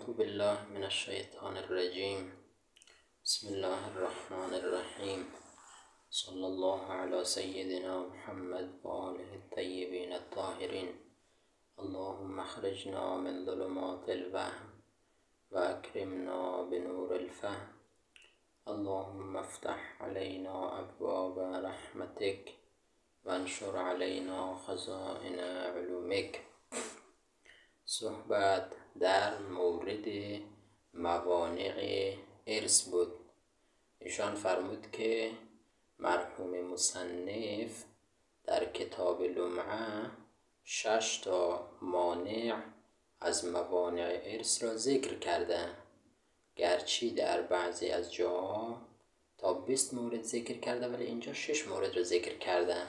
أعوذ بالله من الشیطان الرجیم. بسم الله الرحمن الرحیم. صلی الله علی سیدنا محمد و آله الطیبین الطاهرین. اللهم اخرجنا من ظلمات الوهم و اکرمنا بنور الفهم. اللهم افتح علینا ابواب رحمتک و انشر علینا خزائن علومک. صحبت در مورد موانع ارث بود. ایشان فرمود که مرحوم مصنف در کتاب لمعه 6 تا مانع از موانع ارث را ذکر کرده، گرچه در بعضی از جاها تا 20 مورد ذکر کرده، ولی اینجا 6 مورد را ذکر کرده.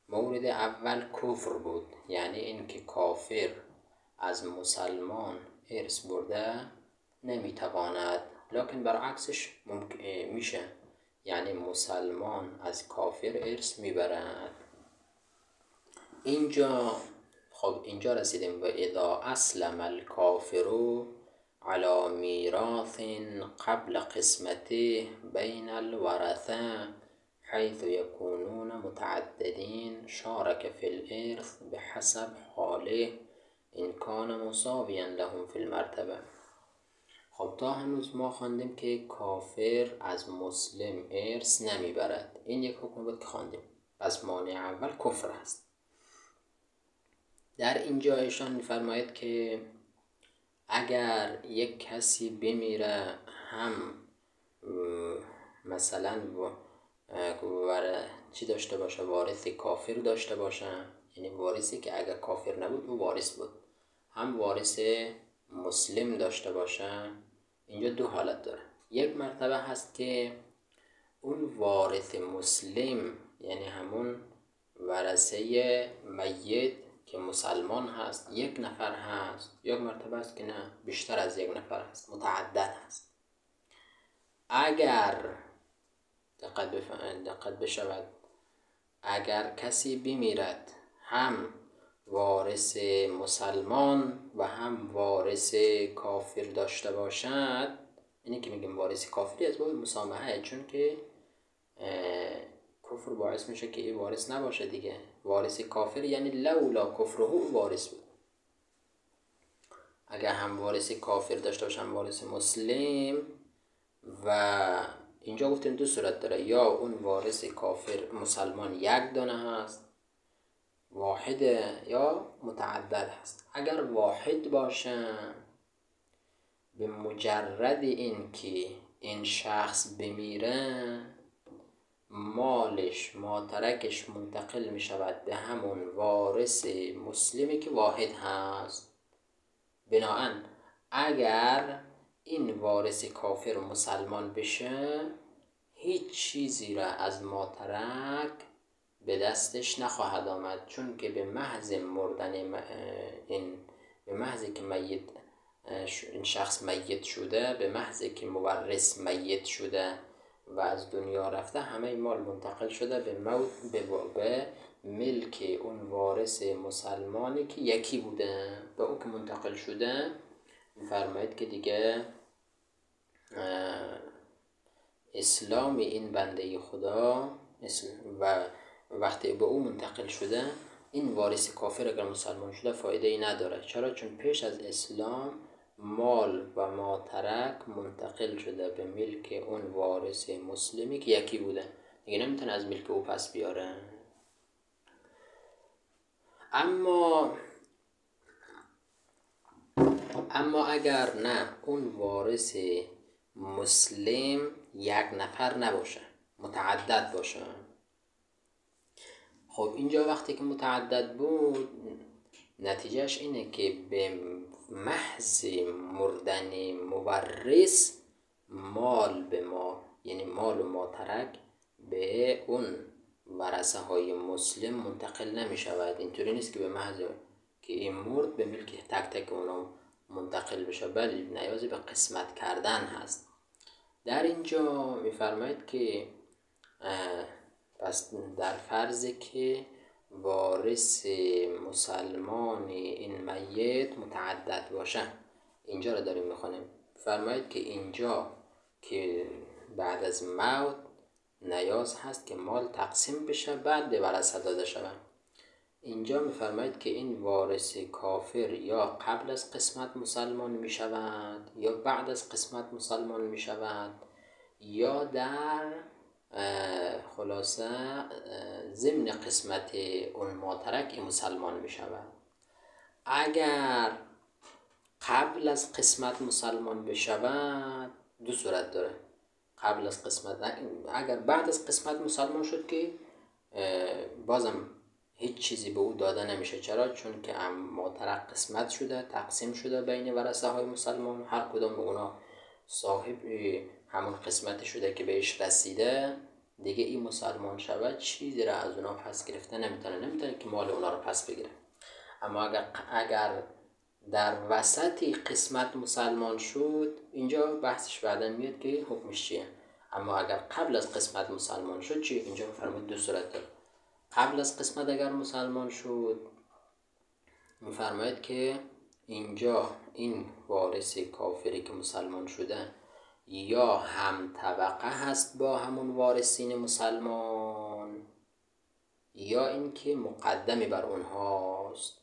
مورد اول کفر بود، یعنی اینکه کافر از مسلمان ارث برده نمیتواند، لکن برعکسش میشه، یعنی مسلمان از کافر ارث میبرد. اینجا رسیدیم و اذا اسلم الکافر علی میراث قبل قسمته بین الورثه حیث یکونون متعددین شارک فی الارث بحسب حاله این کان مساویا لهم فی المرتبه. خب تا هنوز ما خواندیم که کافر از مسلم ارث نمیبرد، این یک حکم بود که خواندیم. پس مانع اول کفر است. در اینجا ایشان میفرماید که اگر یک کسی بمیره، هم مثلا چی داشته باشه، وارث کافر داشته باشه، یعنی وارثی که اگر کافر نبود او وارث بود، هم وارث مسلم داشته باشه، اینجا دو حالت داره. یک مرتبه هست که اون وارث مسلم، یعنی همون ورثه میت که مسلمان هست، یک نفر هست. یک مرتبه هست که نه، بیشتر از یک نفر هست، متعدد هست. اگر دقت بشود، اگر کسی بمیرد هم وارث مسلمان و هم وارث کافر داشته باشد، اینی که میگیم وارث کافری از باب مسامحه، چون که کفر باعث میشه که این وارث نباشه دیگه. وارث کافر یعنی لولا کفره وارث بود. اگر هم وارث کافر داشته باشه هم وارث مسلم، و اینجا گفتیم دو صورت داره، یا اون وارث کافر مسلمان یک دانه هست واحده، یا متعدد هست. اگر واحد باشه، به مجرد این که این شخص بمیره، مالش ماترکش منتقل می شود به همون وارث مسلمی که واحد هست. بناهن اگر این وارث کافر مسلمان بشه، هیچ چیزی را از ماترک به دستش نخواهد آمد، چون که به محض مردن به محضی که این شخص میت شده، به محضی که مورث میت شده و از دنیا رفته، همه مال منتقل شده به ملک اون وارث مسلمانی که یکی بوده، به اون که منتقل شده. فرمایید که دیگه اسلام این بنده خدا و وقتی به او منتقل شده، این وارث کافر اگر مسلمان شده فایده ای نداره. چرا؟ چون پیش از اسلام مال و ماترک منتقل شده به ملک اون وارث مسلمی که یکی بوده، دیگه نمیتونه از ملک او پس بیاره. اما اگر نه، اون وارث مسلم یک نفر نباشه، متعدد باشه. خب اینجا وقتی که متعدد بود، نتیجهش اینه که به محض مردن مورث مال یعنی مال و ماترک به اون ورثه های مسلم منتقل نمی شود. اینطوری نیست که به محض که این مرد به ملک تک تک اونا منتقل بشه، بله نیازی به قسمت کردن هست. در اینجا میفرماید که پس در فرض که وارث مسلمان این میت متعدد باشه، اینجا رو داریم میخونیم. فرمایید که اینجا که بعد از موت نیاز هست که مال تقسیم بشه بعد به ورثه داده شود. اینجا میفرمایید که این وارث کافر یا قبل از قسمت مسلمان می شود یا بعد از قسمت مسلمان می شود یا در خلاصه ضمن قسمت اون ماترک مسلمان می شود. اگر قبل از قسمت مسلمان بشود دو صورت داره. قبل از قسمت، اگر بعد از قسمت مسلمان شد که بازم هیچ چیزی به او داده نمیشه. چرا؟ چون که ماترک قسمت شده، تقسیم شده بین ورثه های مسلمان، هر کدام به اونا صاحب همون قسمت شده که بهش رسیده. دیگه این مسلمان شود چیزی را از اونا پس گرفته نمیتونه که مال اونا رو پس بگیره. اما اگر در وسط قسمت مسلمان شد، اینجا بحثش بعدا میاد که حکمش چیه. اما اگر قبل از قسمت مسلمان شد چی؟ اینجا میفرماید دو صورت داره. قبل از قسمت اگر مسلمان شد میفرماید که اینجا این وارث کافری که مسلمان شده یا هم طبقه هست با همون وارثین مسلمان یا اینکه مقدمی بر اونهاست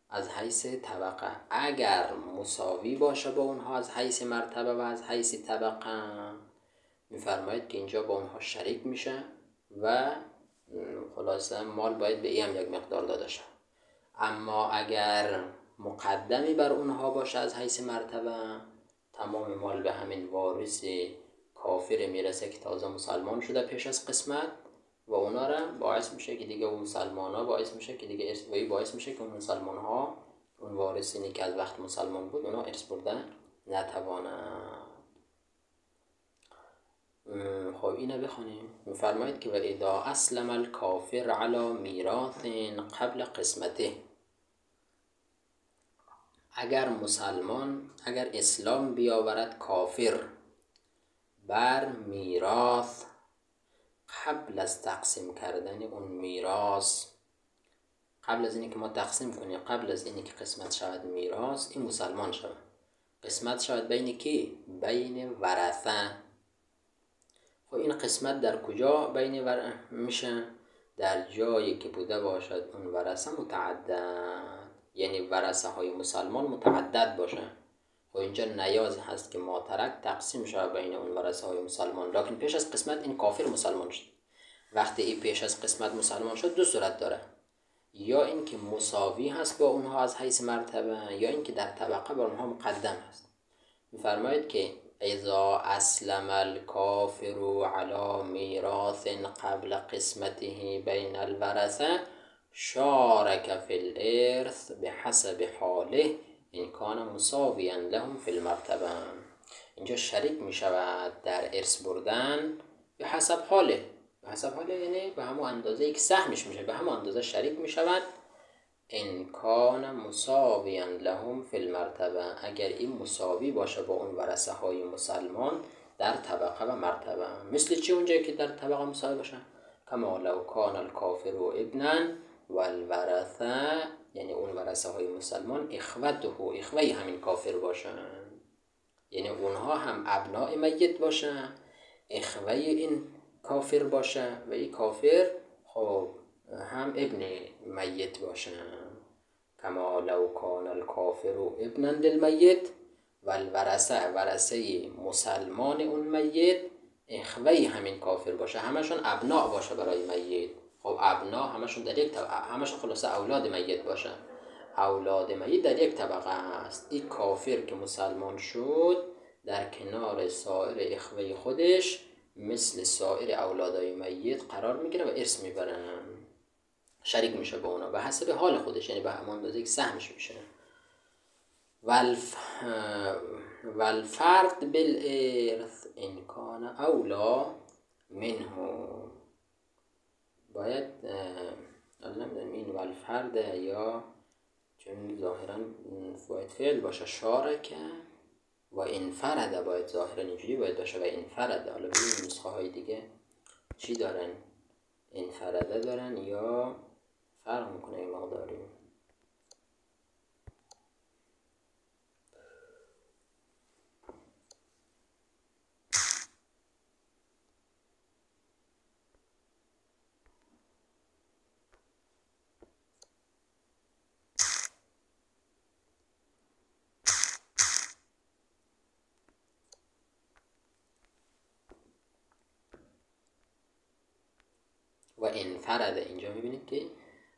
از حیث طبقه. اگر مساوی باشه با اونها از حیث مرتبه و از حیث طبقه، میفرماید که اینجا با اونها شریک میشه و خلاصه مال باید به این هم یک مقدار داده شد. اما اگر مقدمی بر اونها باشه از حیث مرتبه، تمام مال به همین وارث کافر میرسه که تازه مسلمان شده پیش از قسمت و اونا را باعث میشه که دیگه اون مسلمان ها باعث میشه که دیگه باعث میشه که اون مسلمان ها، اون وارثینی که از وقت مسلمان بود، اونا ارث بردن نتوانند. خب اینو بخونیم. میفرمایید که و اذا اسلم الکافر علی میراث قبل قسمته، اگر اسلام بیاورد کافر بر میراث قبل از تقسیم کردن اون میراث، قبل از اینی که ما تقسیم کنیم، قبل از اینی که قسمت شود میراث، این مسلمان شود، قسمت شود بین کی؟ بین ورثه. خب این قسمت در کجا بین میشه؟ در جایی که بوده باشد اون ورثه متعدد، یعنی ورثه های مسلمان متعدد باشه. خب اینجا نیاز هست که ماترک تقسیم شود بین اون ورثه های مسلمان، لکن پیش از قسمت این کافر مسلمان شد. وقتی این پیش از قسمت مسلمان شد دو صورت داره، یا این که مساوی هست با اونها از حیث مرتبه یا این که در طبقه با اونها مقدم هست. میفرمایید که اذا اسلم الکافر علی میراث قبل قسمته بین الورثه شارک فی الارث بحسب حاله ان کان مساویا لهم فی المرتبه. اینجا شریک می شود در ارث بردن به حسب حاله. به حسب حاله یعنی به همون اندازه که سهمش میشه، به همون اندازه شریک می شود. ان کان مساویا لهم فی المرتبه، اگر این مساوی باشه با اون ورثه های مسلمان در طبقه و مرتبه. مثل چی اونجایی که در طبقه مساوی باشه؟ کما لو کان الکافر ابنا والورثه، یعنی اون ورثه های مسلمان اخوه همین کافر باشن، یعنی اونها هم ابناء میت باشن، اخوه این کافر باشه و این کافر خب هم ابن میت باشن. کما لو کان الکافر ابنا للمیت ورثه مسلمان اون میت اخوه همین کافر باشه، همشون ابناء باشه برای میت. خب ابناء همشون در یک همشون خلاصه اولاد میت باشه، اولاد میت در یک طبقه است. این کافر که مسلمان شد در کنار سایر اخوه خودش مثل سایر اولادای میت قرار میگیره و ارث میبرن، شریک میشه با اونا به حسب حال خودش، یعنی به همان اندازه که سهمش میشه. والفرد بالارث ان کان اولا منه، باید نمیدونم این والفرد یا چون ظاهرا باید فعل باشه شارکه و انفرد، باید ظاهرا اینجوری باید باشه و انفرد. حالا ببینیم نسخه های دیگه چی دارن، انفرده دارن یا فرق میکنه این مقداری. و انفرد، اینجا میبینید که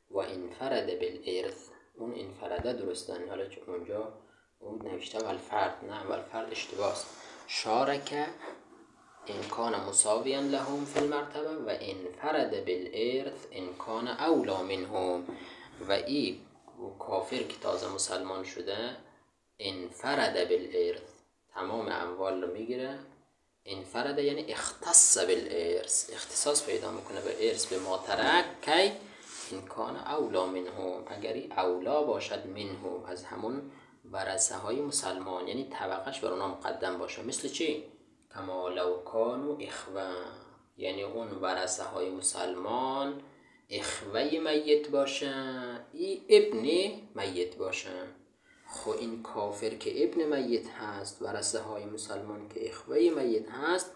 و انفرد بالارث، اون انفرده درستن، حالا که اونجا اون نوشته والفرد، نه والفرد اشتباهه. شارک ان کان مساویا لهم فی المرتبه و انفرد بالارث ان کان اولا منهم. و این کافر که تازه مسلمان شده انفرد بالارث، تمام اموال رو میگیره. انفرد یعنی اختص بالارث، اختصاص پیدا میکنه به ارث، به ما ترک کی ان کان اولا منهم، اگری اولا باشد منهم، از همون ورثه های مسلمان، یعنی طبقش بر اونا مقدم باشه. مثل چی؟ کما لو کانوا اخوه، یعنی اون ورثه های مسلمان اخوه میت باشن، ای ابن میت باشن. خب این کافر که ابن میت هست، ورثه های مسلمان که اخوه میت هست،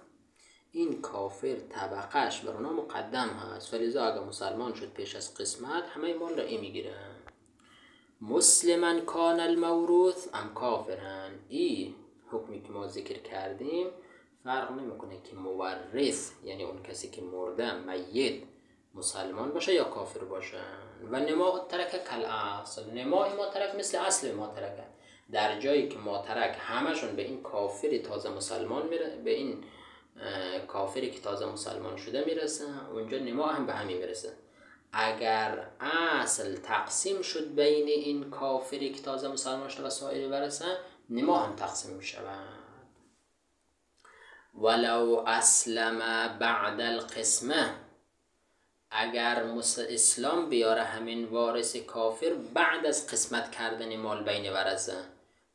این کافر طبقش بر اونا مقدم هست، فلذا اگر مسلمان شد پیش از قسمت همه مال را ای میگیرن. مسلما کان الموروث ام کافرن، ای حکمی که ما ذکر کردیم فرق نمیکنه که مورث یعنی اون کسی که مرده میت مسلمان باشه یا کافر باشه. و نما ترک کل اصل، نما ما ترک مثل اصل ما ترک، در جایی که ما ترک همشون به این کافر تازه مسلمان به این کافری که تازه مسلمان شده میرسه، اونجا نما هم به همین میرسه. اگر اصل تقسیم شد بین این کافری که تازه مسلمان شده و سایر ورثه، نما هم تقسیم میشود. ولو اسلم بعد القسمه، اگر اسلام بیاره همین وارث کافر بعد از قسمت کردن مال بین ورثه،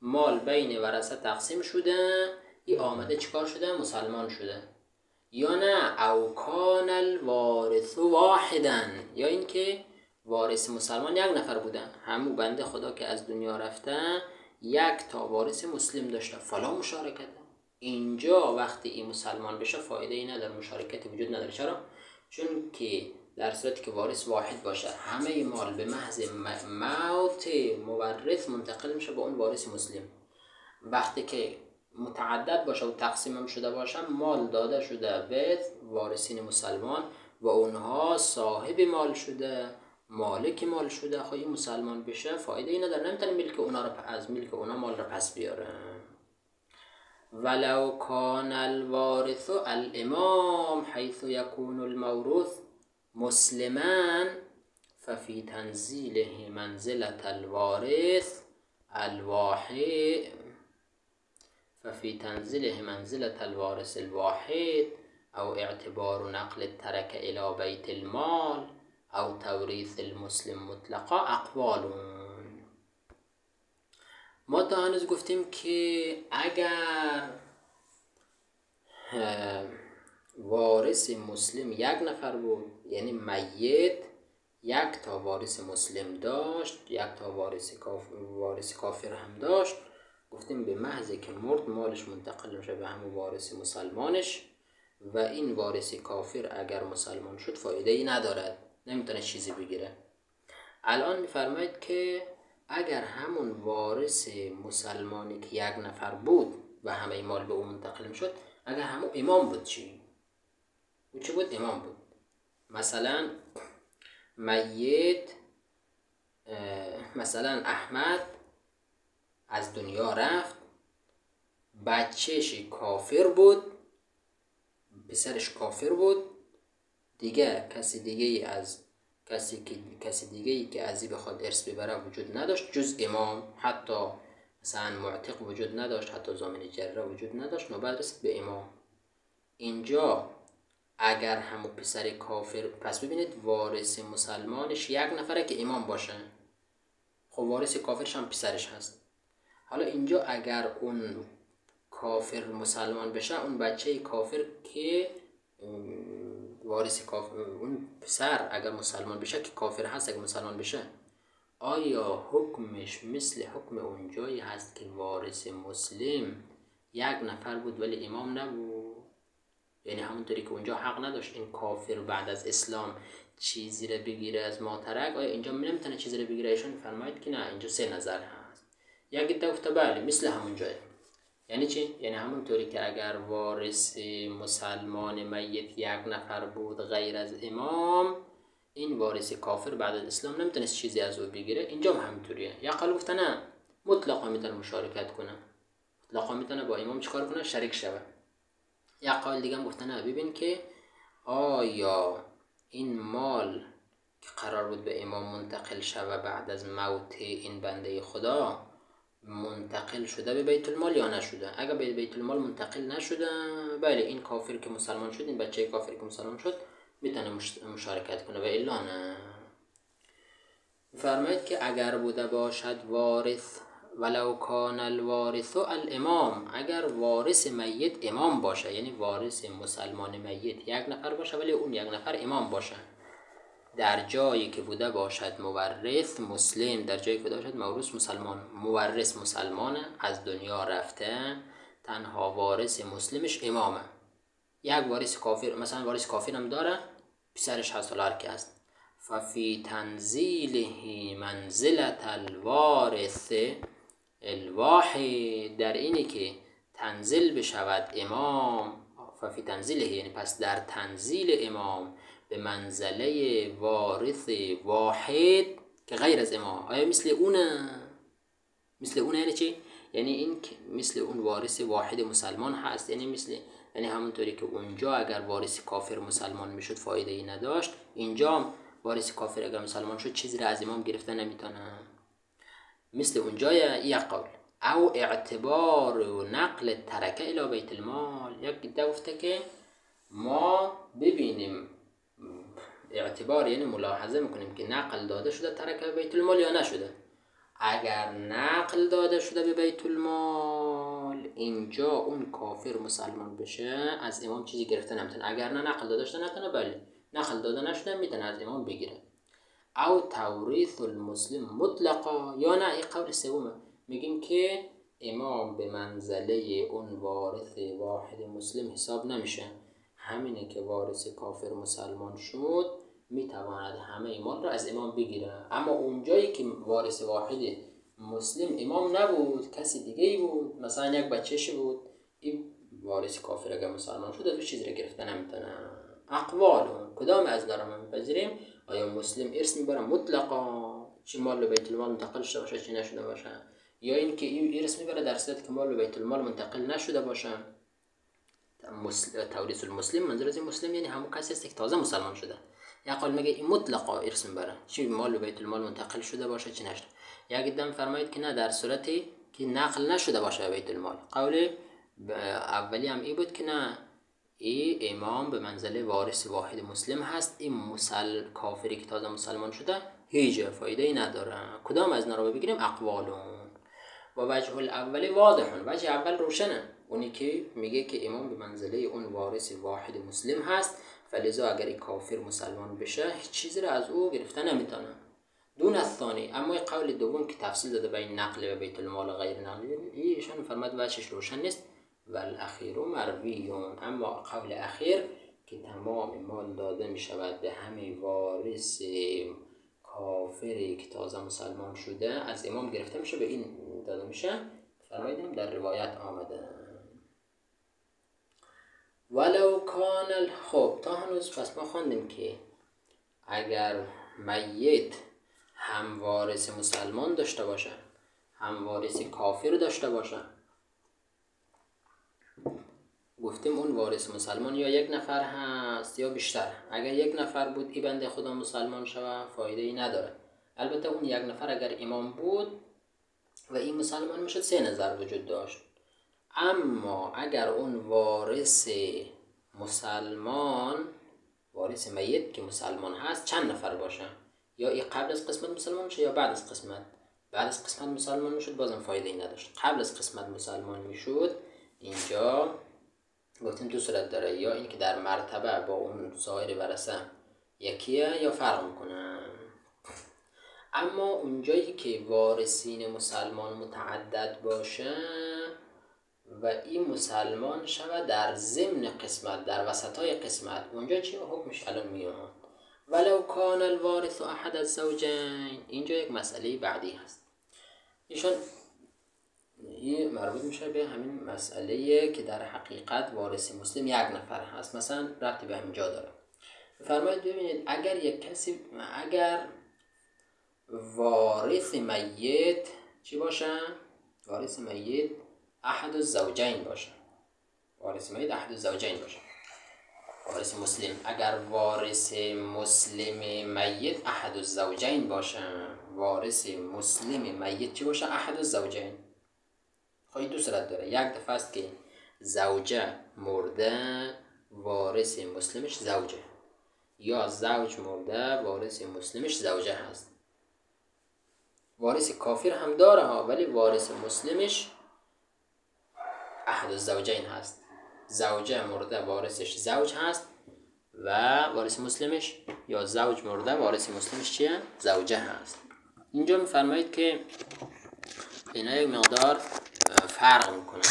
مال بین ورثه تقسیم شده، ای آمده چیکار شده؟ مسلمان شده. یا نه او کان الوارث واحدا، یا اینکه وارث مسلمان یک نفر بودن، همون بنده خدا که از دنیا رفته یک تا وارث مسلم داشته، فلا مشارکت. اینجا وقتی این مسلمان بشه فایده ای نداره، مشارکتی وجود نداره. چرا؟ چون که در صورتی که وارث واحد باشه همه مال به محض موت مورث منتقل میشه به اون وارث مسلم. وقتی که متعدد باشه و تقسیم هم شده باشه، مال داده شده به وارثین مسلمان و اونها صاحب مال شده، مالک مال شده. خب این مسلمان بشه فایده ای نداره، نمیتونه ملک اونا رو از ملک اونا مال رو پس بیاره. ولو کان الوارث الامام حيث يكون الموروث مسلما ففي تنزيله منزلة الوارث الواحد، ففي تنزيله منزلة الوارث الواحد او اعتبار نقل الترك الى بيت المال او توريث المسلم مطلقا اقوال. ما تا هنوز گفتیم که اگر وارث مسلم یک نفر بود، یعنی میت یک تا وارث مسلم داشت، یک تا وارث کافر هم داشت، گفتیم به محض که مرد مالش منتقل میشه به همون وارث مسلمانش و این وارث کافر اگر مسلمان شد فایده ای ندارد، نمیتونه چیزی بگیره. الان میفرماید که اگر همون وارث مسلمانی که یک نفر بود و همه مال به اون منتقل میشد، اگر همون امام بود چی؟ او چی بود؟ امام بود. مثلا میت، مثلا احمد از دنیا رفت، بچهش کافر بود، پسرش کافر بود، دیگه کسی دیگه که از این بخواد ارث ببره وجود نداشت جز امام. حتی مثلا معتق وجود نداشت، حتی ضامن جره وجود نداشت، نوبت رسید به امام. اینجا اگر همون پسر کافر، پس ببینید وارث مسلمانش یک نفره که امام باشه، خب وارث کافرش هم پسرش هست. حالا اینجا اگر اون کافر مسلمان بشه، اون بچه کافر که وارث کافر، اون پسر اگر مسلمان بشه که کافر هست، اگر مسلمان بشه آیا حکمش مثل حکم اونجایی هست که وارث مسلم یک نفر بود ولی امام نبود؟ یعنی همونطوری که اونجا حق نداشت این کافر بعد از اسلام چیزی رو بگیره از ماترک، آیا اینجا نمیتونه چیزی رو بگیره؟ ایشون فرماید که نه، اینجا سه نظر هست. یک عده گفته بله مثل همونجا، یعنی چی؟ یعنی همونطوری که اگر وارث مسلمان میت یک نفر بود غیر از امام، این وارث کافر بعد از اسلام نمیتونست چیزی از او بگیره، اینجا هم همینطوریه. یا قال گفتن نه، مطلقا میتونه مشارکت کنه، مطلقا میتونه با امام چیکار کنه؟ شریک شود. یا قال دیگه هم گفتن نه، ببین که آیا این مال که قرار بود به امام منتقل شود بعد از موت این بنده خدا، منتقل شده به بیت المال یا نشده؟ اگر به بیت المال منتقل نشده، بله این کافر که مسلمان شد، این بچه کافر که مسلمان شد میتونه مشارکت کنه و الا نه. فرماید که اگر بوده باشد وارث ولو کان الوارث الامام، اگر وارث میت امام باشه، یعنی وارث مسلمان میت یک نفر باشه ولی اون یک نفر امام باشه، در جایی که بوده باشد مورث مسلم، در جایی که بوده باشد مورث مسلمان، مورث مسلمانه از دنیا رفته، تنها وارث مسلمش امامه. یک وارث کافر، مثلا وارث کافر هم داره، پسرش هست و لارک است، ففی تنزیله منزلت الوارث الواحد، در اینی که تنزیل بشود امام، ففی تنزیله یعنی پس در تنزیل امام به منزله وارث واحد که غیر از امام. آیا مثل اونه؟ مثل اونه یعنی چی؟ یعنی این که مثل اون وارث واحد مسلمان هست، یعنی مثل، یعنی همونطوری که اونجا اگر وارث کافر مسلمان میشد فایده ای نداشت، اینجا وارث کافر اگر مسلمان شد چیزی را از امام گرفته نمیتونه. مثل اونجا یک قول او اعتبار و نقل ترکه الى بیت المال، یک دیده گفته که ما ببینیم اعتبار یعنی ملاحظه میکنیم که نقل داده شده ترکه بیت المال یا نشده. اگر نقل داده شده به بیت المال، اینجا اون کافر مسلمان بشه از امام چیزی گرفته نمیتونه. اگر نه نقل داده شده نتونه، بله نقل داده نشده میتونه از امام بگیره. او توریث المسلم مطلقا، یا نه این قول سومه، میگیم که امام به منزله اون وارث واحد مسلم حساب نمیشه، همینه که وارث کافر مسلمان شد میتواند همه مال را از امام بگیره. اما اونجایی که وارث واحد مسلم امام نبود، کسی دیگه ای بود، مثلا یک بچهش بود، این وارث کافر اگر مسلمان شد از چیزی را گرفته نمیتونه. اقوال کدام از دارم ما میپذیریم؟ آیا مسلم ارث میبره مطلقا، چی مال به بیت المال منتقل شده باشه چی نشده باشه، یا اینکه این ارث میبره در صورتی که مال به بیت المال منتقل نشده باشه. توریث المسلم منظور از این مسلم یعنی همون کسی است که تازه مسلمان شده. یا قول میگه این مطلقا ارث میبره، چی مال به بیت المال منتقل شده باشه چی نشده. یا قدام فرمایید که نه، در صورتی که نقل نشده باشه به بیت المال. قول اولی هم این بود که نه، این امام به منزله وارث واحد مسلم هست، این کافری که تازه مسلمان شده هیچ فایده ای نداره. کدام از اینا رو بگیریم؟ اقوالون و وجه الاول واضحون، وجه اول روشنه، اونی که میگه که امام به منزله اون وارث واحد مسلم هست، فلذا اگر کافر مسلمان بشه هیچ چیزی را از او گرفته نمیتونه. دون الثانی، اما قول دوم که تفصیل داده بین نقل و بیت المال و غیر نقل، ایشان فرمود وجهش روشن نیست. و الاخیر مرویون، اما قول اخیر که تمام مال داده می شود به همه وارث کافری که تازه مسلمان شده از امام گرفته میشه، به این داده میشه، فرمایدیم در روایت آمده. ولو کان خب تا هنوز پس ما خواندیم که اگر میت هم وارث مسلمان داشته باشه هم وارث کافر داشته باشه، گفتیم اون وارث مسلمان یا یک نفر هست یا بیشتر. اگر یک نفر بود این بنده خدا مسلمان شود فایده ای نداره. البته اون یک نفر اگر امام بود و این مسلمان میشد 3 نظر وجود داشت. اما اگر اون وارث مسلمان، وارث میت که مسلمان هست چند نفر باشه، یا این قبل از قسمت مسلمان میشه یا بعد از قسمت، بعد از قسمت مسلمان میشد بازم فایده ای نداشت. قبل از قسمت مسلمان میشد، اینجا گفتیم 2 صورت داره، یا این که در مرتبه با اون سایر ورثه یکیه یا فرق میکنه. اما اونجایی که وارثین مسلمان متعدد باشه و این مسلمان شود در ضمن قسمت، در وسطای قسمت، اونجا چی حکمش الان میاد؟ ولو کان الوارث احد الزوجین، اینجا یک مسئله بعدی هست. ایشان این مربوط میشه به همین مسئله که در حقیقت وارث مسلم یک نفر هست. مثلا ربطی به همینجا داره. فرمایید ببینید اگر وارث میت چی باشه؟ وارث میت احد الزوجین باشه. وارث میت احد الزوجین باشه. وارث مسلم اگر وارث مسلم میت احد الزوجین باشه، وارث مسلم میت چی باشه؟ احد الزوجین. خواهی دو صورت داره. یک دفعه است که زوجه مرده وارث مسلمش زوجه، یا زوج مرده وارث مسلمش زوجه هست. وارث کافر هم داره ها، ولی وارث مسلمش احد الزوجین هست. زوجه مرده وارثش زوج هست و وارث مسلمش، یا زوج مرده وارث مسلمش چیه؟ زوجه هست. اینجا میفرمایید که اینا یک مقدار فرق میکنه.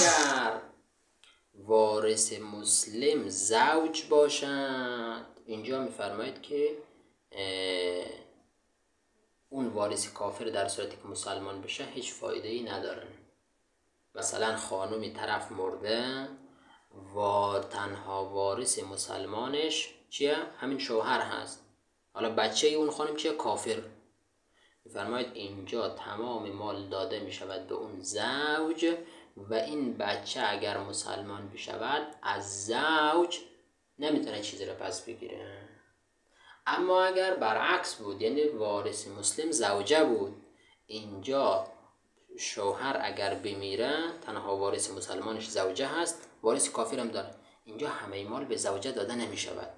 اگر وارث مسلم زوج باشد، اینجا میفرمایید که اون وارث کافر در صورتی که مسلمان بشه هیچ فایده ای نداره. مثلا خانومی طرف مرده و تنها وارث مسلمانش چیه؟ همین شوهر هست. حالا بچه اون خانم چیه؟ کافر. میفرماید اینجا تمام مال داده می شود به اون زوج و این بچه اگر مسلمان بشود از زوج نمیتونه چیزی رو پس بگیره. اما اگر برعکس بود، یعنی وارث مسلم زوجه بود، اینجا شوهر اگر بمیره تنها وارث مسلمانش زوجه هست، وارث کافر هم داره، اینجا همه مال به زوجه داده نمی شود.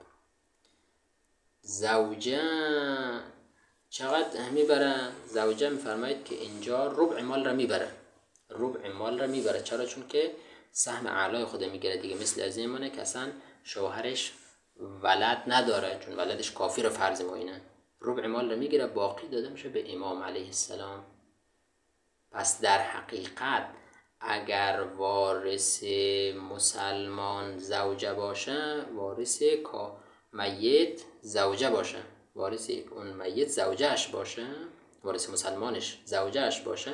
زوجه چقدر میبره؟ زوجه میفرماید که اینجا ربع مال را میبره. ربع مال را میبره. چرا؟ چون که سهم اعلای خود میگیره دیگه. مثل از این مانه که اصلا شوهرش ولد نداره، چون ولدش کافر فرض ما اینه. ربع مال را میگیره، باقی داده میشه به امام علیه السلام. پس در حقیقت اگر وارث مسلمان زوجه باشه، وارث میت زوجه باشه، وارث اون میت زوجهش باشه، وارث مسلمانش زوجهش باشه،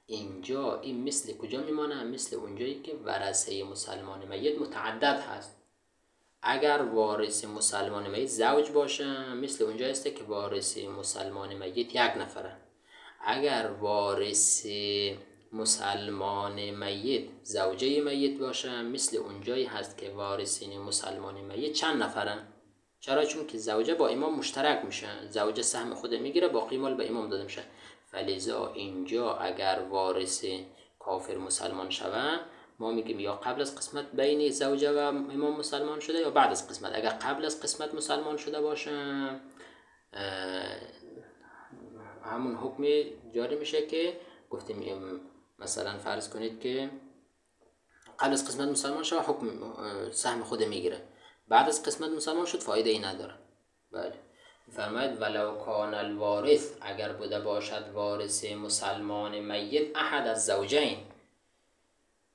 اینجا این مثل کجا میمانه؟ مثل اونجایی که ورثه مسلمان میت متعدد هست. اگر وارث مسلمان میت زوج باشه، مثل اونجا هسته که وارث مسلمان میت یک نفره. اگر وارث مسلمان میت زوجه میت باشه، مثل اونجایی هست که وارثین مسلمان میت چند نفره. چرا؟ چون که زوجه با امام مشترک میشه، زوجه سهم خود میگیره، باقی مال به امام داده میشه. فلذا اینجا اگر وارث کافر مسلمان شوه، ما میگیم یا قبل از قسمت بین زوجه و امام مسلمان شده یا بعد از قسمت. اگر قبل از قسمت مسلمان شده باشه، همون حکم جاری میشه که گفتیم. مثلا فرض کنید که قبل از قسمت مسلمان شد، حکم سهم خود میگیره. بعد از قسمت مسلمان شد، فایده ای نداره. بله. فرماید ولو کان الوارث، اگر بوده باشد وارث مسلمان میت احد از زوجین،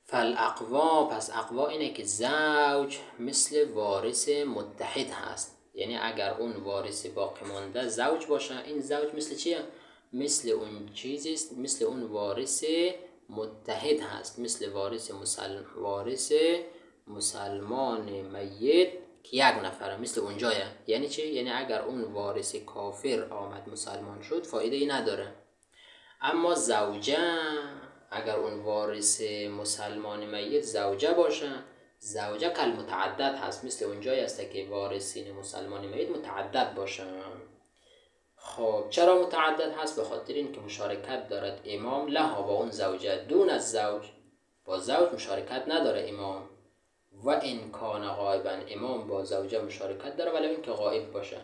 فالاقوا، پس اقوا اینه که زوج مثل وارث متحد هست. یعنی اگر اون وارث باقی مانده زوج باشه، این زوج مثل چیه؟ مثل اون چیزیست، مثل اون وارث متحد هست، مثل وارث مسلمان میت که یک نفره، مثل اونجایه. یعنی چی؟ یعنی اگر اون وارث کافر آمد مسلمان شد، فایده ای نداره. اما زوجه، اگر اون وارث مسلمان میت زوجه باشه، زوجه کل متعدد هست، مثل اونجایی هست که وارثین مسلمان میت متعدد باشه. خب چرا متعدد هست؟ به خاطر این که مشارکت دارد امام لها با اون زوجه دون از زوج. با زوج مشارکت نداره امام. و این کان غایبا، امام با زوجه مشارکت داره ولی این که غایب باشه.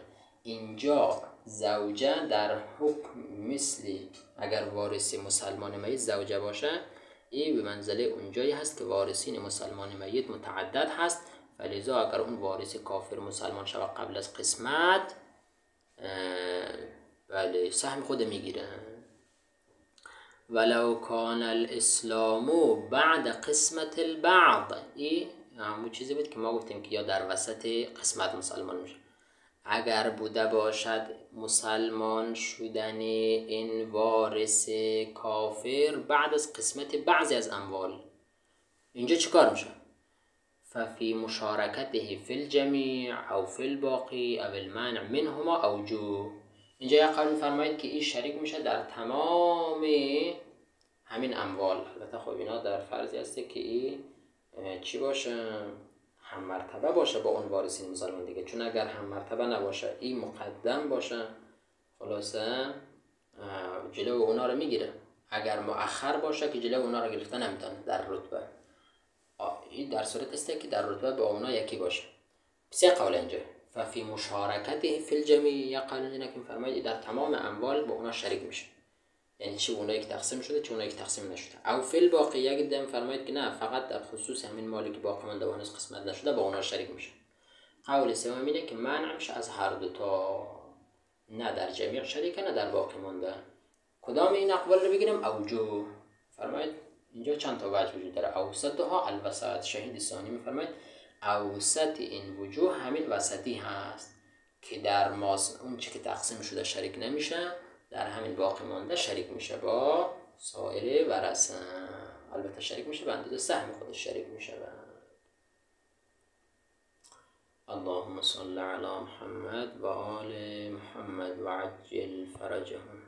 اینجا زوجه در حکم مثل اگر وارث مسلمان میت زوجه باشه، این به منزله اونجایی هست که وارثین مسلمان میت متعدد هست. فلذا اگر اون وارث کافر مسلمان شود قبل از قسمت، بله سهم خود میگیره. ولو کان الاسلام بعد قسمت البعض، این همون چیزی بود که ما گفتیم که یا در وسط قسمت مسلمان میشه. اگر بوده باشد مسلمان شدن این وارث کافر بعد از قسمت بعضی از اموال، اینجا چیکار میشه؟ ففي مشاركته في الجميع او في الباقی او المنع منهما اوجه. اینجا یک قول میفرمایید که این شریک میشه در تمام همین اموال. البته خب اینا در فرضی هسته که این چی باشه؟ هم مرتبه باشه با اون وارثین مسلمان دیگه، چون اگر هم مرتبه نباشه این مقدم باشه خلاصه جلو اونا رو میگیره، اگر مؤخر باشه که جلو اونا رو گرفته نمیتونه در رتبه. این در صورت است که در رتبه با اونا یکی باشه. سه قول اینجا ففي مشارکته فی الجمیع، یا قول اینجا که فرماید در تمام اموال با اونا شریک میشه، یعنی چه اونا یک تقسیم شده چه اونا یک تقسیم نشده. او فی الباقی، یک دم فرماید که نه فقط در خصوص همین مالی که باقی مونده و هنوز قسمت نشده با اونا شریک میشه. قول سوم اینه که منع میشه از هر دو تا، نه در جمیع شریکه نه در باقی مونده. کدام این اقوال رو بگیریم؟ اوجو فرماید اینجا چند تا وجه وجود داره. اوسطها الوسط، شهید ثانی میفرماید اوسط این وجوه همین وسطی هست که در اون چی که تقسیم شده شریک نمیشه، در همین باقی مانده شریک میشه با سایر ورثه. البته شریک میشه به اندازه سهم خودش شریک میشه. اللهم صل علی محمد و آل محمد و عجل فرجهم.